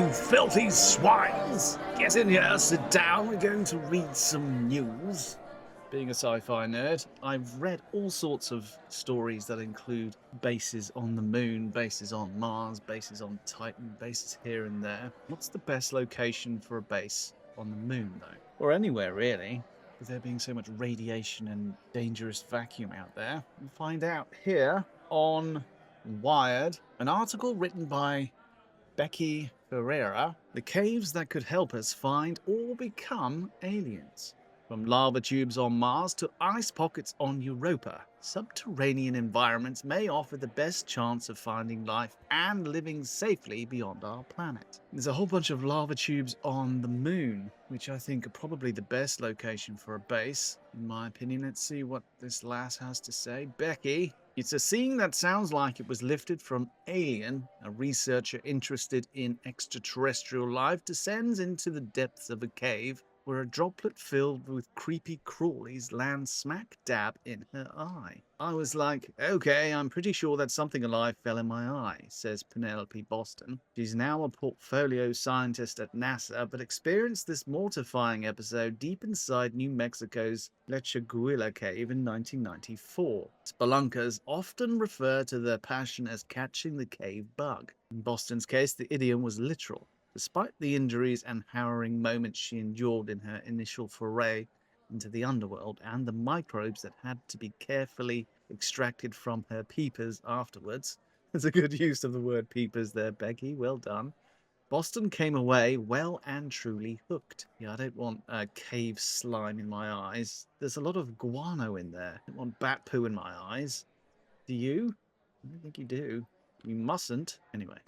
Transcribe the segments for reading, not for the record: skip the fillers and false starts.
you filthy swines! Get in here, sit down, we're going to read some news. Being a sci-fi nerd, I've read all sorts of stories that include bases on the moon, bases on Mars, bases on Titan, bases here and there. What's the best location for a base on the moon, though? Or anywhere, really, with there being so much radiation and dangerous vacuum out there? We'll find out here on Wired, an article written by Becky Ferreira, the caves that could help us find or become aliens. From lava tubes on Mars to ice pockets on Europa, subterranean environments may offer the best chance of finding life and living safely beyond our planet. There's a whole bunch of lava tubes on the moon, which I think are probably the best location for a base, in my opinion. Let's see what this lass has to say. Becky, it's a scene that sounds like it was lifted from Alien. A researcher interested in extraterrestrial life descends into the depths of a cave where a droplet filled with creepy crawlies lands smack dab in her eye. I was like, okay, I'm pretty sure that something alive fell in my eye, says Penelope Boston. She's now a portfolio scientist at NASA, but experienced this mortifying episode deep inside New Mexico's Lechuguilla cave in 1994. Spelunkers often refer to their passion as catching the cave bug. In Boston's case, the idiom was literal. Despite the injuries and harrowing moments she endured in her initial foray into the underworld and the microbes that had to be carefully extracted from her peepers afterwards. There's a good use of the word peepers there, Becky. Well done. Boston came away well and truly hooked. Yeah, I don't want cave slime in my eyes. There's a lot of guano in there. I don't want bat poo in my eyes. Do you? I don't think you do. You mustn't. Anyway.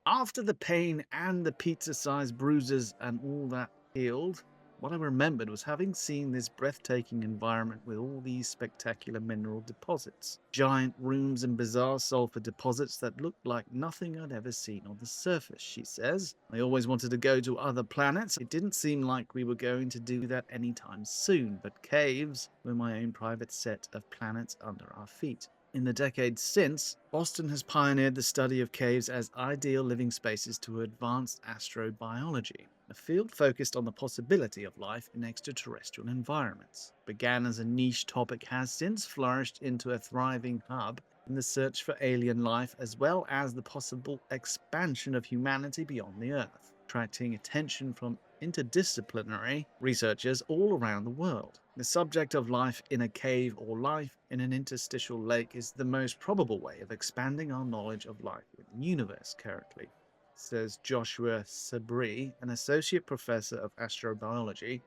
After the pain and the pizza-sized bruises and all that healed, what I remembered was having seen this breathtaking environment with all these spectacular mineral deposits. Giant rooms and bizarre sulfur deposits that looked like nothing I'd ever seen on the surface, she says. I always wanted to go to other planets. It didn't seem like we were going to do that anytime soon, but caves were my own private set of planets under our feet. In the decades since, Boston has pioneered the study of caves as ideal living spaces to advanced astrobiology, a field focused on the possibility of life in extraterrestrial environments. Began as a niche topic, has since flourished into a thriving hub in the search for alien life as well as the possible expansion of humanity beyond the Earth, attracting attention from interdisciplinary researchers all around the world. The subject of life in a cave or life in an interstitial lake is the most probable way of expanding our knowledge of life in the universe currently, says Joshua Sabri, an associate professor of astrobiology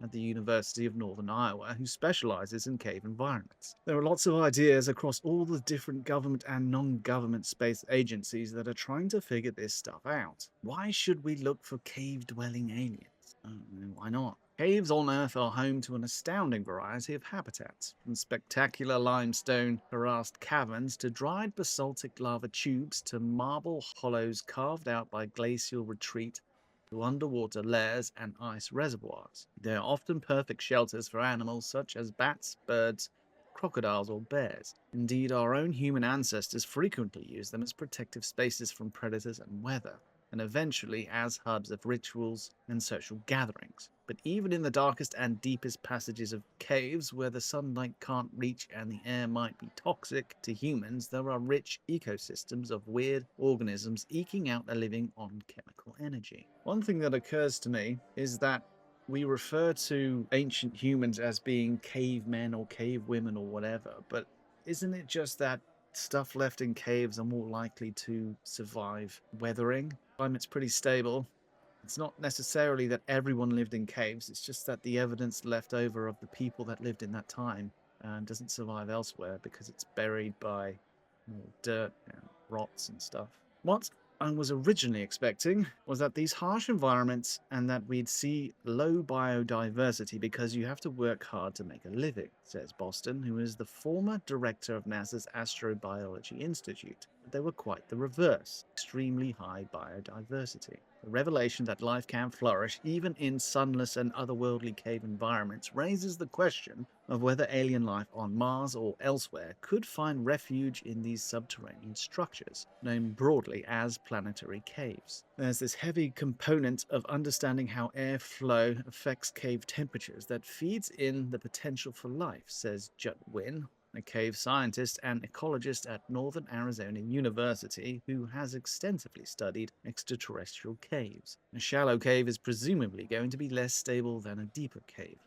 at the University of Northern Iowa, who specializes in cave environments. There are lots of ideas across all the different government and non-government space agencies that are trying to figure this stuff out. Why should we look for cave-dwelling aliens? Why not? Caves on Earth are home to an astounding variety of habitats, from spectacular limestone harassed caverns to dried basaltic lava tubes to marble hollows carved out by glacial retreat to underwater lairs and ice reservoirs. They are often perfect shelters for animals such as bats, birds, crocodiles, or bears. Indeed, our own human ancestors frequently used them as protective spaces from predators and weather, and eventually as hubs of rituals and social gatherings. But even in the darkest and deepest passages of caves where the sunlight can't reach and the air might be toxic to humans, there are rich ecosystems of weird organisms eking out a living on chemical energy. One thing that occurs to me is that we refer to ancient humans as being cavemen or cave women or whatever, but isn't it just that stuff left in caves are more likely to survive weathering? Climate's pretty stable. It's not necessarily that everyone lived in caves, it's just that the evidence left over of the people that lived in that time doesn't survive elsewhere because it's buried by dirt and rots and stuff. What I was originally expecting was that these harsh environments and that we'd see low biodiversity because you have to work hard to make a living, says Boston, who is the former director of NASA's Astrobiology Institute. They were quite the reverse, extremely high biodiversity. The revelation that life can flourish even in sunless and otherworldly cave environments raises the question of whether alien life on Mars or elsewhere could find refuge in these subterranean structures, known broadly as planetary caves. There's this heavy component of understanding how airflow affects cave temperatures that feeds in the potential for life, says Jut Win, a cave scientist and ecologist at Northern Arizona University who has extensively studied extraterrestrial caves. A shallow cave is presumably going to be less stable than a deeper cave,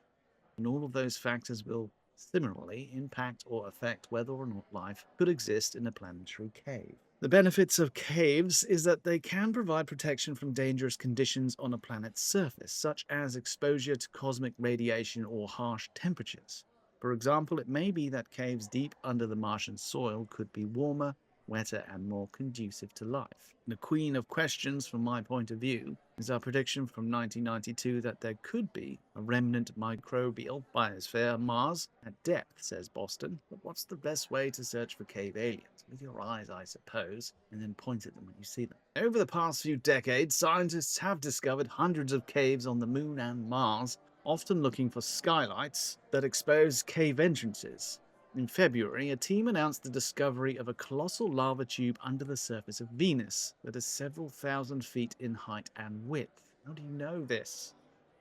and all of those factors will similarly impact or affect whether or not life could exist in a planetary cave. The benefits of caves is that they can provide protection from dangerous conditions on a planet's surface, such as exposure to cosmic radiation or harsh temperatures. For example, it may be that caves deep under the Martian soil could be warmer, wetter, and more conducive to life. The queen of questions, from my point of view, is our prediction from 1992 that there could be a remnant microbial biosphere on Mars at depth, says Boston. But what's the best way to search for cave aliens? With your eyes, I suppose, and then point at them when you see them. Over the past few decades, scientists have discovered hundreds of caves on the Moon and Mars, often looking for skylights that expose cave entrances. In February, a team announced the discovery of a colossal lava tube under the surface of Venus that is several thousand feet in height and width. How do you know this?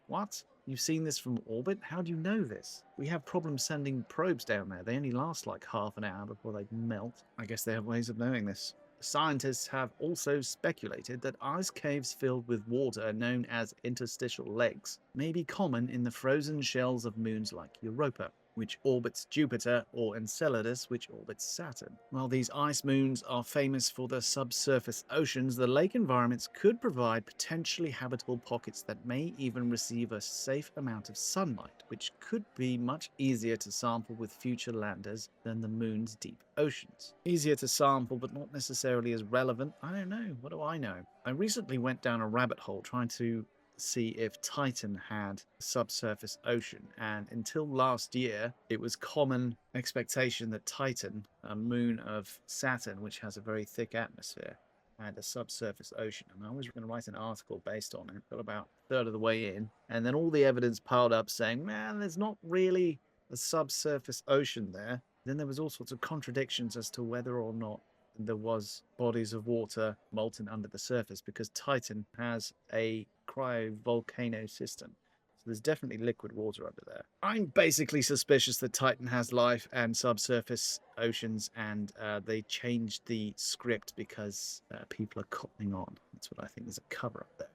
What? You've seen this from orbit? How do you know this? We have problems sending probes down there. They only last like half an hour before they melt. I guess they have ways of knowing this. Scientists have also speculated that ice caves filled with water, known as interstitial lakes, may be common in the frozen shells of moons like Europa, which orbits Jupiter, or Enceladus, which orbits Saturn. While these ice moons are famous for their subsurface oceans, the lake environments could provide potentially habitable pockets that may even receive a safe amount of sunlight, which could be much easier to sample with future landers than the moon's deep oceans. Easier to sample, but not necessarily as relevant? I don't know. What do I know? I recently went down a rabbit hole trying to see if Titan had a subsurface ocean, and until last year it was common expectation that Titan, a moon of Saturn which has a very thick atmosphere, had a subsurface ocean. And I was going to write an article based on it, got about a third of the way in, and then all the evidence piled up saying, man, there's not really a subsurface ocean there. Then there was all sorts of contradictions as to whether or not there was bodies of water molten under the surface, because Titan has a cryovolcano system. So there's definitely liquid water under there. I'm basically suspicious that Titan has life and subsurface oceans, and they changed the script because people are cottoning on. That's what I think. There's a cover up there.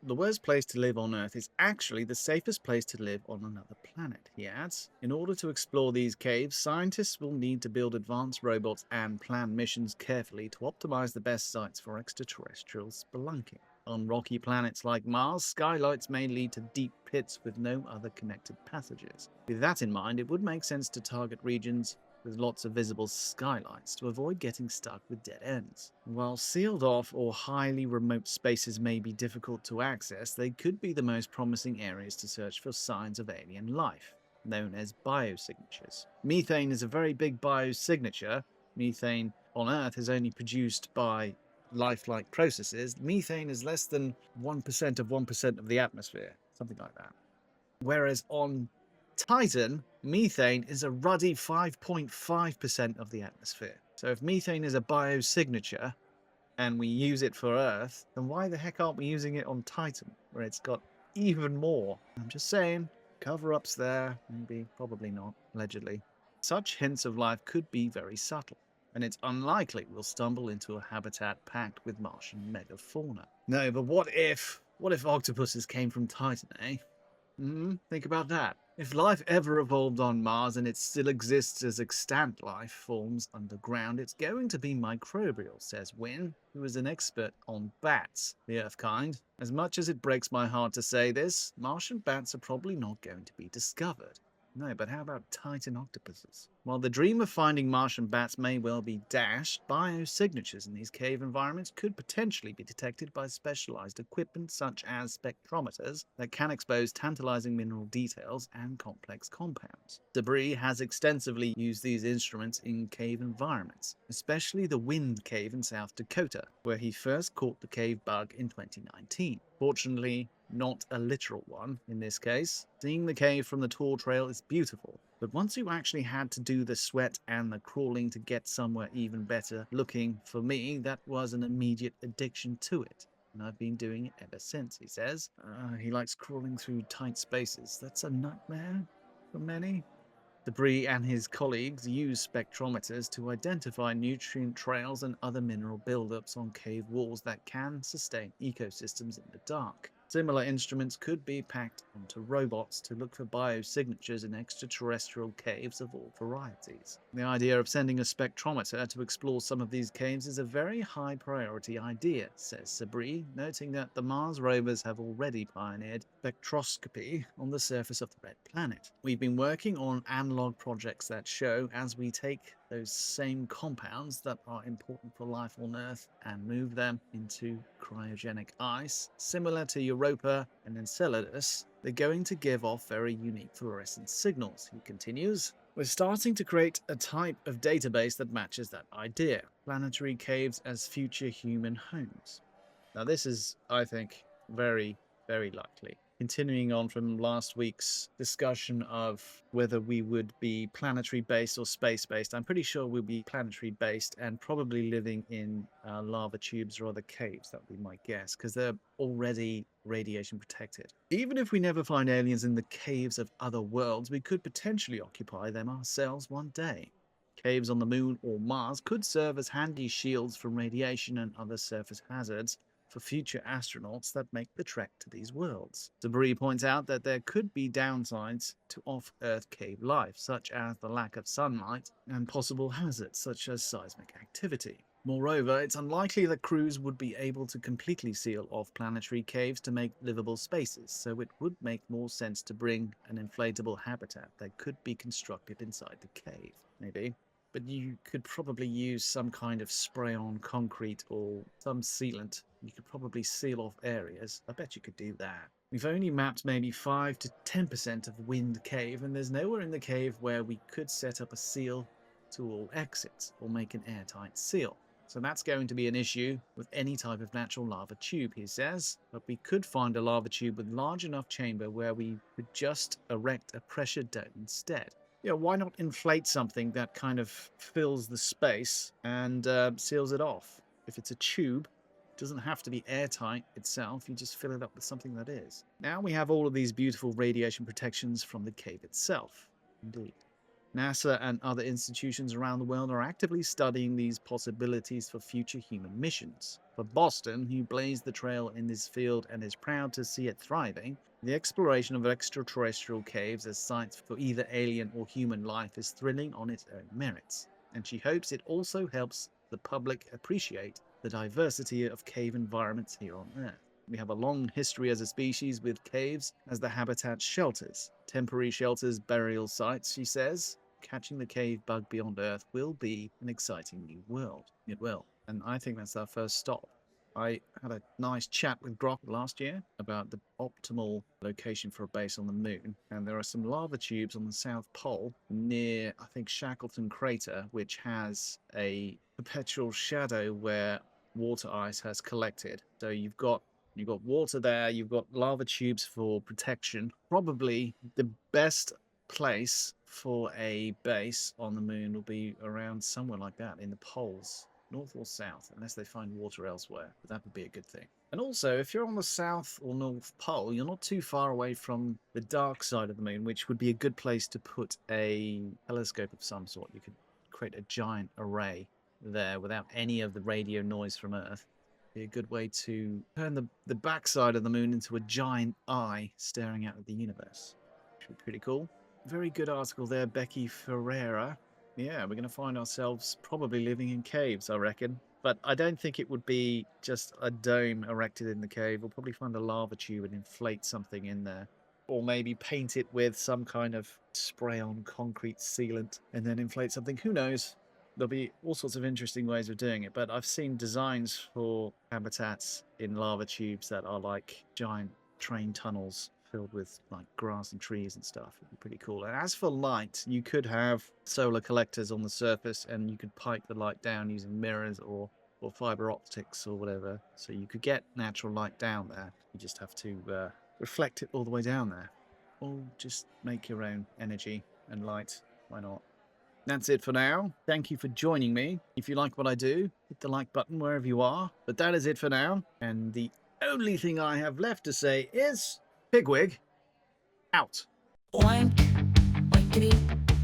The worst place to live on Earth is actually the safest place to live on another planet, he adds. In order to explore these caves, scientists will need to build advanced robots and plan missions carefully to optimize the best sites for extraterrestrial spelunking. On rocky planets like Mars, skylights may lead to deep pits with no other connected passages. With that in mind, it would make sense to target regions with lots of visible skylights to avoid getting stuck with dead ends. While sealed off or highly remote spaces may be difficult to access, they could be the most promising areas to search for signs of alien life, known as biosignatures. Methane is a very big biosignature. Methane on Earth is only produced by lifelike processes. Methane is less than 1% of 1% of the atmosphere, something like that. Whereas on Titan, methane is a ruddy 5.5% of the atmosphere. So if methane is a biosignature and we use it for Earth, then why the heck aren't we using it on Titan, where it's got even more? I'm just saying, cover-ups there, maybe, probably not, allegedly. Such hints of life could be very subtle, and it's unlikely we'll stumble into a habitat packed with Martian megafauna. No, but what if octopuses came from Titan, eh? Think about that. If life ever evolved on Mars and it still exists as extant life forms underground, it's going to be microbial, says Wynne, who is an expert on bats, the Earth kind. As much as it breaks my heart to say this, Martian bats are probably not going to be discovered. No, but how about Titan octopuses? While the dream of finding Martian bats may well be dashed, biosignatures in these cave environments could potentially be detected by specialized equipment such as spectrometers that can expose tantalizing mineral details and complex compounds. Debris has extensively used these instruments in cave environments, especially the Wind Cave in South Dakota, where he first caught the cave bug in 2019. Fortunately, not a literal one in this case. Seeing the cave from the tour trail is beautiful, but once you actually had to do the sweat and the crawling to get somewhere even better looking, for me, that was an immediate addiction to it. And I've been doing it ever since, he says. He likes crawling through tight spaces. That's a nightmare for many. Debris and his colleagues use spectrometers to identify nutrient trails and other mineral buildups on cave walls that can sustain ecosystems in the dark. Similar instruments could be packed onto robots to look for biosignatures in extraterrestrial caves of all varieties. The idea of sending a spectrometer to explore some of these caves is a very high priority idea, says Sabri, noting that the Mars rovers have already pioneered spectroscopy on the surface of the red planet. We've been working on analog projects that show, as we take those same compounds that are important for life on Earth and move them into cryogenic ice, similar to Europa and Enceladus, they're going to give off very unique fluorescent signals, he continues. We're starting to create a type of database that matches that idea, planetary caves as future human homes. Now, this is, I think, very, very likely. Continuing on from last week's discussion of whether we would be planetary based or space based, I'm pretty sure we'll be planetary based and probably living in lava tubes or other caves, that would be my guess, because they're already radiation protected. Even if we never find aliens in the caves of other worlds, we could potentially occupy them ourselves one day. Caves on the moon or Mars could serve as handy shields from radiation and other surface hazards for future astronauts that make the trek to these worlds. Debris points out that there could be downsides to off-Earth cave life, such as the lack of sunlight and possible hazards such as seismic activity. Moreover, it's unlikely that crews would be able to completely seal off planetary caves to make livable spaces, so it would make more sense to bring an inflatable habitat that could be constructed inside the cave, maybe. But you could probably use some kind of spray-on concrete or some sealant. You could probably seal off areas. I bet you could do that. We've only mapped maybe 5 to 10% of Wind Cave, and there's nowhere in the cave where we could set up a seal to all exits or make an airtight seal. So that's going to be an issue with any type of natural lava tube, he says. But we could find a lava tube with large enough chamber where we could just erect a pressure dome instead. Yeah, why not inflate something that kind of fills the space and seals it off? If it's a tube, it doesn't have to be airtight itself. You just fill it up with something that is. Now we have all of these beautiful radiation protections from the cave itself. Indeed. NASA and other institutions around the world are actively studying these possibilities for future human missions. For Boston, who blazed the trail in this field and is proud to see it thriving, the exploration of extraterrestrial caves as sites for either alien or human life is thrilling on its own merits, and she hopes it also helps the public appreciate the diversity of cave environments here on Earth. We have a long history as a species with caves as the habitat shelters, temporary shelters, burial sites, she says. Catching the cave bug beyond Earth will be an exciting new world. It will. And I think that's our first stop. I had a nice chat with Grok last year about the optimal location for a base on the moon. And there are some lava tubes on the South Pole near, I think, Shackleton Crater, which has a perpetual shadow where water ice has collected. So you've got water there, you've got lava tubes for protection. Probably the best place for a base on the moon will be around somewhere like that in the poles, north or south, unless they find water elsewhere. But that would be a good thing. And also, if you're on the south or north pole, you're not too far away from the dark side of the moon, which would be a good place to put a telescope of some sort. You could create a giant array there without any of the radio noise from Earth. Be a good way to turn the backside of the moon into a giant eye staring out at the universe. Which would be pretty cool. Very good article there, Becky Ferreira. Yeah, we're going to find ourselves probably living in caves, I reckon. But I don't think it would be just a dome erected in the cave. We'll probably find a lava tube and inflate something in there. or maybe paint it with some kind of spray-on concrete sealant and then inflate something. Who knows? There'll be all sorts of interesting ways of doing it, but I've seen designs for habitats in lava tubes that are like giant train tunnels filled with like grass and trees and stuff. It'd be pretty cool. And as for light, you could have solar collectors on the surface and you could pipe the light down using mirrors or fiber optics or whatever. So you could get natural light down there. You just have to reflect it all the way down there. Or just make your own energy and light. Why not? That's it for now. Thank you for joining me. If you like what I do, hit the like button wherever you are. But that is it for now. And the only thing I have left to say is Pigwig out. Oink, oinkity,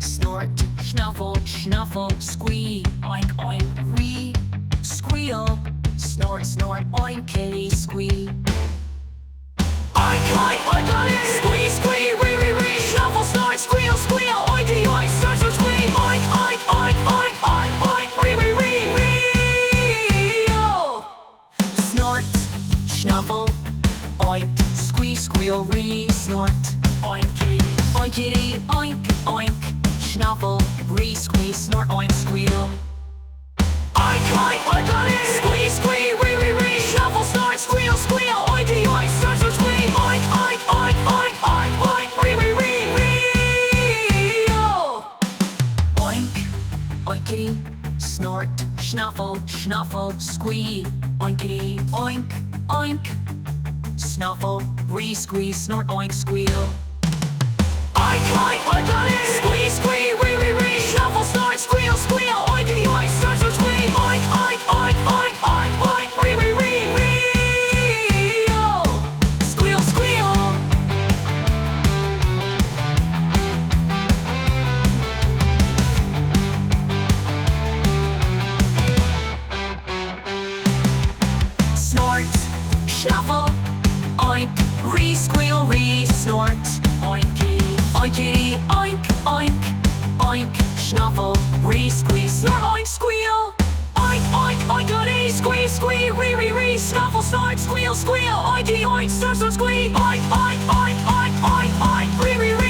snort, snuffle, snuffle, squee, oink, oink, wee, squeal, snort, snort, oinkity, squee. Oink, oink, oinkity, squee, squee, wee, wee, wee, snuffle, snort, squeal, squeal, oinkity, oink, snort, snort, squee, oink, oink, oink, oink, oink, oink, wee, wee, wee, wee, oh. Snort, snuffle, oink, squee, squeal, wee, snort. Oinkity, oinkity, oink, oink, snuffle, wee, squee, snort, oink, squeal. Oink, oink, oinkity, squee, squee, wee, wee, wee, snuffle, snort, squeal, squeal, oinkity, oink, snort, snort, squee, oink, oink, oink, oink, oink, oink, wee, wee, wee, wee, oh. Oink, oinkity, snort, snuffle, snuffle, squee, oinkity, oink, oink, snuffle, wee, squee, snort, oink, squeal. Oink, oink, oinkity, squee, squee, wee, wee, wee, snuffle, snort, squeal, squeal, oinkity, oink, snort, snort, squee, oink, oink, oink, oink, oink, oink, wee, wee, wee, wee, oh. Squeal, squeal. Snort, snuffle, oink, re, squeal, re, snort, oinky, oinkity, oink, oink, oink, snuffle, re, squee, snort, oink, squeal, oink, oink, oinkity, squee, squee, re, re, re, snuffle, snort, squeal, squeal, oinky, oink, snort, snort, squee, oink, oink, oink, oink, oink, oink, re, re, re.